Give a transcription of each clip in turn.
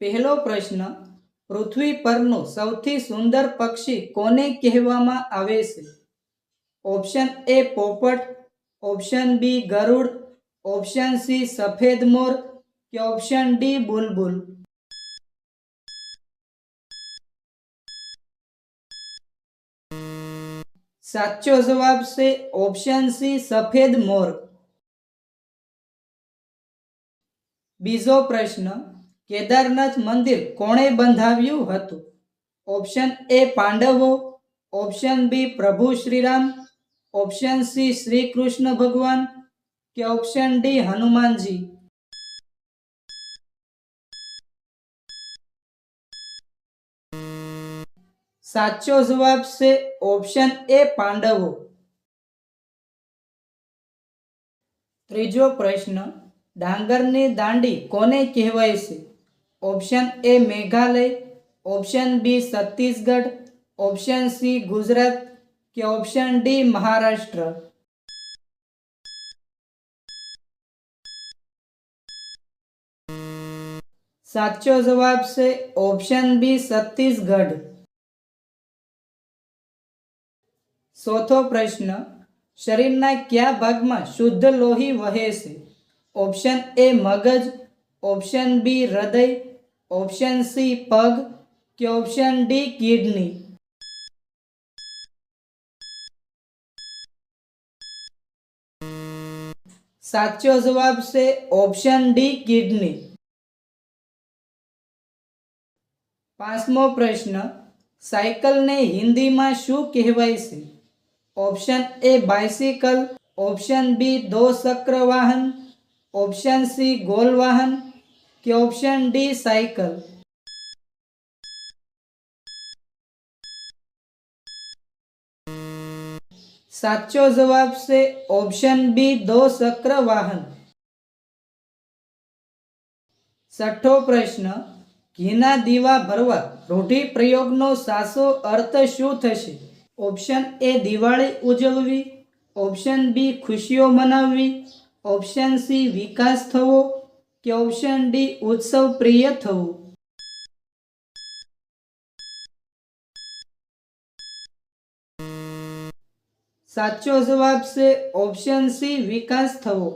પહેલો પ્રશ્ન, પૃથ્વી પરનું સૌથી સુંદર પક્ષી કોને કહેવામાં આવે છે? ઓપ્શન એ પોપટ, ઓપ્શન બી ગરુડ, ઓપ્શન સી સફેદ મોર કે ઓપ્શન ડી બુલબુલ. સાચો જવાબ છે ઓપ્શન સી સફેદ મોર. બીજો પ્રશ્ન, કેદારનાથ મંદિર કોણે બંધાવ્યું હતું? ઓપ્શન એ પાંડવો, ઓપ્શન બી પ્રભુ શ્રીરામ, ઓપ્શન સી શ્રી કૃષ્ણ ભગવાન કે ઓપ્શન ડી હનુમાનજી. સાચો જવાબ છે ઓપ્શન એ પાંડવો. ત્રીજો પ્રશ્ન, ડાંગરની દાંડી કોને કહેવાય છે? Option A Meghalaya, option B Chhattisgarh, option C Gujarat કે ઓપ્શન ડી મહારાષ્ટ્ર. સાચો જવાબ છે ઓપ્શન બી છત્તીસગઢ. ચોથો પ્રશ્ન, શરીરના કયા ભાગમાં શુદ્ધ લોહી વહે છે? ઓપ્શન એ મગજ, ઓપ્શન બી હૃદય, ઓપ્શન સી પગ કે ઓપ્શન ડી કિડની. સાચો જવાબ છે ઓપ્શન ડી કિડની. પાંચમો પ્રશ્ન, સાયકલને હિન્દીમાં શું કહેવાય છે? Option A bicycle, option B દો ચક્ર વાહન, ઓપ્શન સી ગોલ વાહન કે ઓપ્શન ડી સાયકલ. સાચો જવાબ છે ઓપ્શન બી દો ચક્ર વાહન. છઠ્ઠો પ્રશ્ન, ઘીના દીવા ભરવા રૂઢિપ્રયોગનો સાચો અર્થ શું થશે? ઓપ્શન એ દિવાળી ઉજવવી, ઓપ્શન બી ખુશીઓ મનાવવી, ઓપ્શન સી વિકાસ થવો કે ઓપ્શન ડી ઉત્સવ પ્રિય થવું. સાચો જવાબ છે ઓપ્શન સી વિકાસ થવો.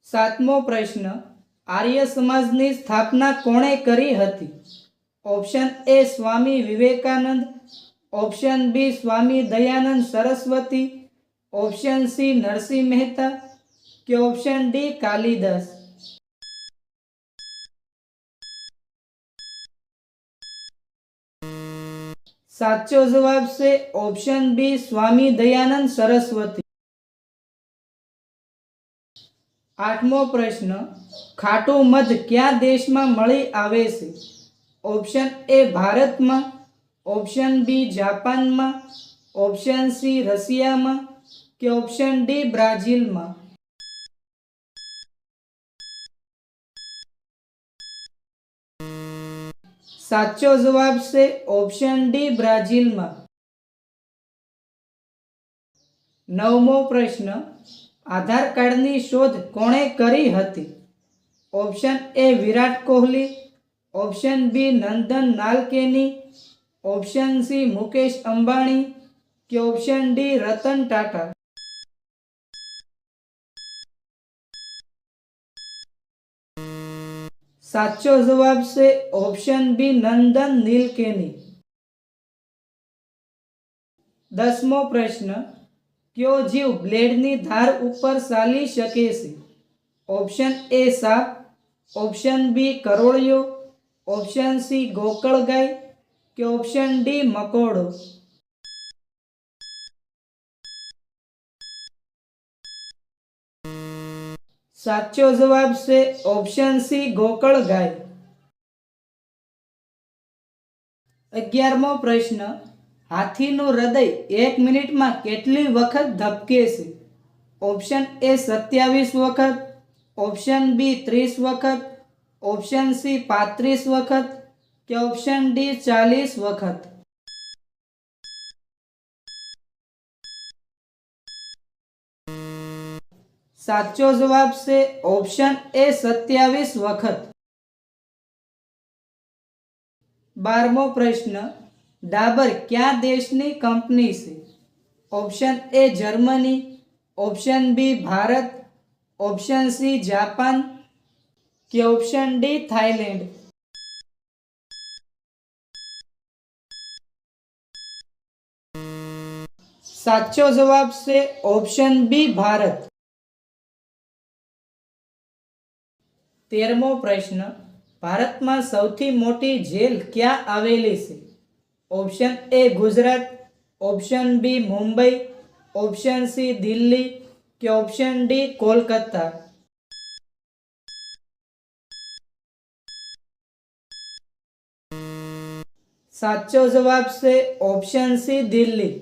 સાતમો પ્રશ્ન, આર્ય સમાજની સ્થાપના કોણે કરી હતી? Option A Swami Vivekananda, option B Swami Dayanand Saraswati, option C Narsinh Mehta કે ઓપ્શન ડી કાલિદાસ. સાચો જવાબ છે ઓપ્શન બી સ્વામી દયાનંદ સરસ્વતી. આઠમો પ્રશ્ન, ખાટું મધ કયા દેશમાં મળી આવે છે? ઓપ્શન એ ભારતમાં, ઓપ્શન બી જાપાનમાં, ઓપ્શન સી રશિયામાં કે ઓપ્શન ડી બ્રાઝિલમાં. સાચો જવાબ છે ઓપ્શન ડી બ્રાઝિલમાં. નવમો પ્રશ્ન, આધાર કાર્ડની શોધ કોણે કરી હતી? Option A Virat Kohli, option B Nandan Nilekani, option C Mukesh Ambani કે ઓપ્શન ડી રતન ટાટા. સાચો જવાબ છે ઓપ્શન બી નંદન નીલકેની. 10મો પ્રશ્ન, કયો જીવ બ્લેડની ધાર ઉપર ચાલી શકે છે? ઓપ્શન એ સાપ, ઓપ્શન બી કરોળિયો, ઓપ્શન સી ગોકળગાય કે ઓપ્શન ડી મકોડો. સાચો જવાબ છે ઓપ્શન સી ગોકળગાય. 11મો પ્રશ્ન, હાથીનું હૃદય 1 મિનિટમાં કેટલી વખત ધબકે છે? ઓપ્શન એ 27 વખત, ઓપ્શન બી 30 વખત, ઓપ્શન સી 35 વખત કે ઓપ્શન ડી 40 વખત. સાચો જવાબ છે ઓપ્શન એ 27 વખત. 12મો પ્રશ્ન, ડાબર કયા દેશની કંપની છે? Option A Germany, option B Bharat, option C Japan કે ઓપ્શન ડી થાઈલેન્ડ. સાચો જવાબ છે ઓપ્શન બી ભારત. 13મો પ્રશ્ન, ભારતમાં સૌથી મોટી જેલ ક્યાં આવેલી છે? Option A Gujarat, option B Mumbai, option C Delhi કે ઓપ્શન ડી કોલકાતા. સાચો જવાબ છે ઓપ્શન સી દિલ્હી.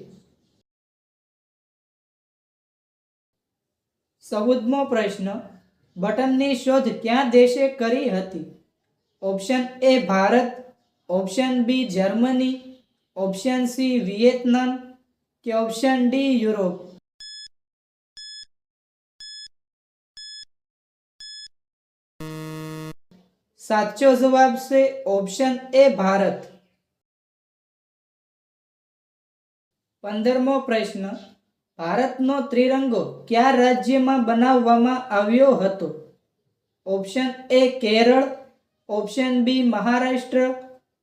14મો પ્રશ્ન, બટનની શોધ કયા દેશે કરી હતી? Option A Bharat, option B Germany, option C Vietnam કે ઓપ્શન ડી યુરોપ. સાચો જવાબ છે ઓપ્શન એ ભારત. 15મો પ્રશ્ન, ભારતનો ત્રિરંગો કયા રાજ્યમાં બનાવવામાં આવ્યો હતો? Option A Kerala, option B Maharashtra,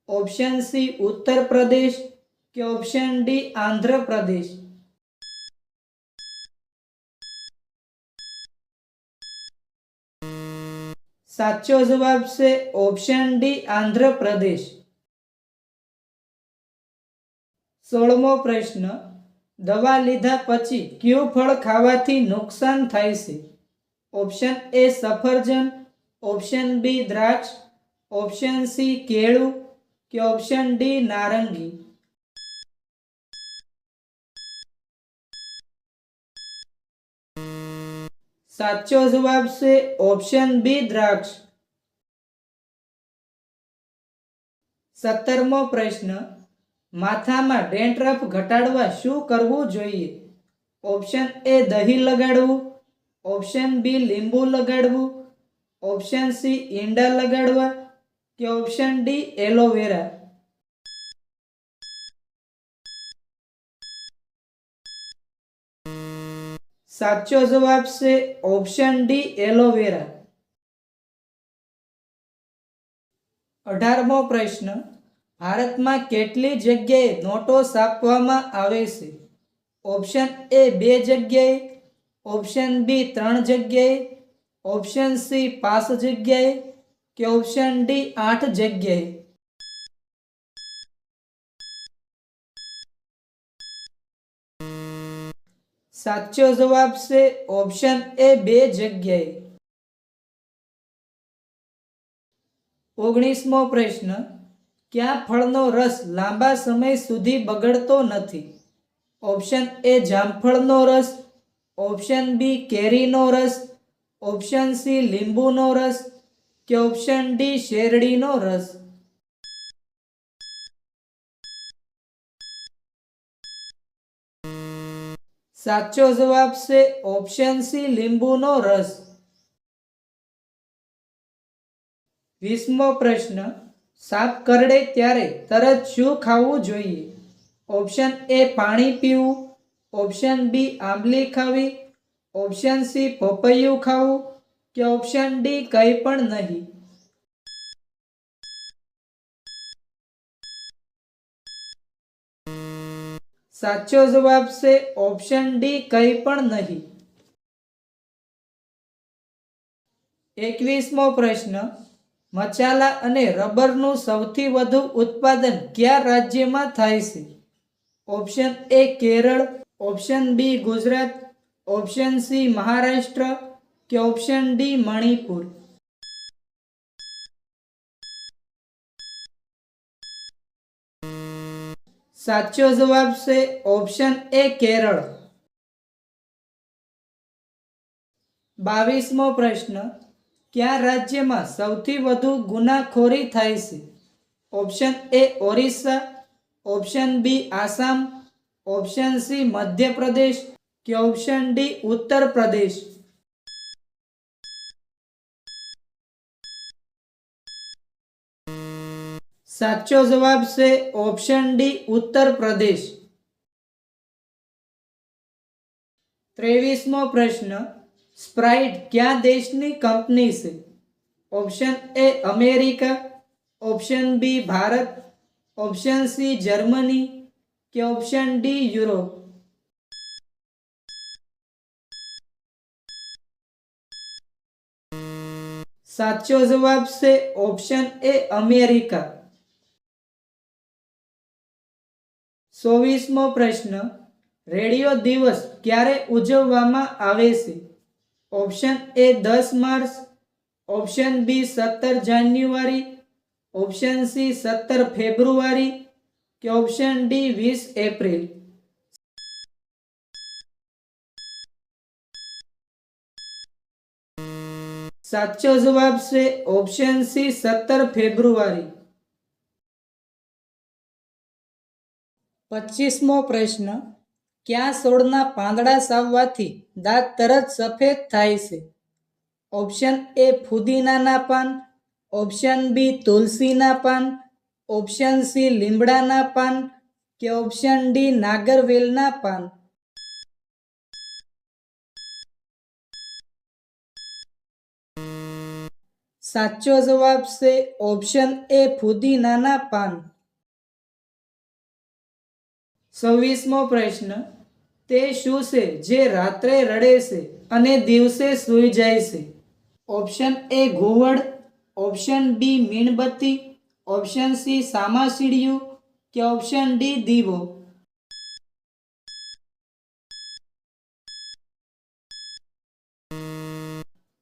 option C Uttar Pradesh કે ઓપ્શન ડી આંધ્રપ્રદેશ. સાચો જવાબ છે ઓપ્શન ડી આંધ્રપ્રદેશ. 16મો પ્રશ્ન, દવા લીધા પછી કયું ફળ ખાવાથી નુકસાન થાય છે? ઓપ્શન એ સફરજન, ઓપ્શન બી દ્રાક્ષ, ઓપ્શન સી કેળું કે ઓપ્શન ડી નારંગી. સાચો જવાબ છે ઓપ્શન બી દ્રાક્ષ. 17મો પ્રશ્ન, માથામાં ડેન્ડ્રફ ઘટાડવા શું કરવું જોઈએ? ઓપ્શન એ દહીં લગાડવું, ઓપ્શન બી લીંબુ લગાડવું, ઓપ્શન સી ઈંડા લગાડવા કે ઓપ્શન ડી એલોવેરા. સાચો જવાબ છે ઓપ્શન ડી એલોવેરા. 18મો પ્રશ્ન, ભારતમાં કેટલી જગ્યાએ નોટો છાપવામાં આવે છે? ઓપ્શન એ 2 જગ્યાએ, ઓપ્શન બી 3 જગ્યાએ, ઓપ્શન સી 5 જગ્યાએ કે ઓપ્શન ડી 8 જગ્યાએ. સાચો જવાબ છે ઓપ્શન એ 2 જગ્યાએ. 19મો પ્રશ્ન, કયા ફળનો રસ લાંબા સમય સુધી બગડતો નથી? ઓપ્શન એ જામફળનો રસ, ઓપ્શન બી કેરીનો રસ, ઓપ્શન સી લીંબુનો રસ કે ઓપ્શન ડી શેરડીનો રસ. સાચો જવાબ છે ઓપ્શન સી લીંબુનો રસ. 20મો પ્રશ્ન, સાપ કરડે ત્યારે તરત શું ખાવું જોઈએ? ઓપ્શન એ પાણી પીવું, ઓપ્શન બી આંબલી ખાવી, ઓપ્શન સી પપૈયું ખાવું કે ઓપ્શન ડી કંઈ પણ નહીં. સાચો જવાબ છે ઓપ્શન ડી કંઈ પણ નહીં. 21મો પ્રશ્ન, મસાલા અને રબરનું સૌથી વધુ ઉત્પાદન કયા રાજ્યમાં થાય છે? Option A Kerala, option B Gujarat, option C Maharashtra કે ઓપ્શન ડી મણિપુર. સાચો જવાબ છે ઓપ્શન એ કેરળ. 22મો પ્રશ્ન, કયા રાજ્યમાં સૌથી વધુ ગુનાખોરી થાય છે? Option A Orissa, option B Assam, option C Madhya Pradesh કે ઓપ્શન ડી ઉત્તર પ્રદેશ. સાચો જવાબ છે ઓપ્શન ડી ઉત્તર પ્રદેશ. 23મો પ્રશ્ન, સ્પ્રાઇટ કયા દેશની કંપની છે? Option A America, option B Bharat, option C Germany કે ઓપ્શન ડી યુરોપ. સાચો જવાબ છે ઓપ્શન એ અમેરિકા. 24મો પ્રશ્ન, રેડિયો દિવસ ક્યારે ઉજવવામાં આવે છે? Option A 10 March, option B 17 January, option C 17 February કે ઓપ્શન ડી 20 એપ્રિલ. સાચો જવાબ છે ઓપ્શન સી 17 ફેબ્રુઆરી. 25મો પ્રશ્ન, કયા છોડના પાંદડા ચાવવાથી દાંત તરત સફેદ થાય છે? ઓપ્શન એ ફુદીનાના પાન, ઓપ્શન બી તુલસીના પાન, ઓપ્શન સી લીમડાના પાન કે ઓપ્શન ડી નાગરવેલના પાન. સાચો જવાબ છે ઓપ્શન એ ફુદીનાના પાન. 26મો પ્રશ્ન, તે શું છે જે રાત્રે રડે છે અને દિવસે સૂઈ જાય છે? ઓપ્શન એ ઘુવડ, ઓપ્શન બી મીણબત્તી, ઓપ્શન સી સામાસીડિયું કે ઓપ્શન ડી દીવો.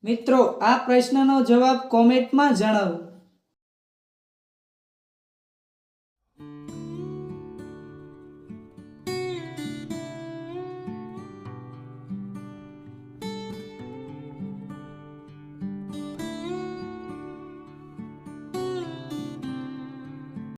મિત્રો, આ પ્રશ્નનો જવાબ કોમેન્ટમાં જણાવો.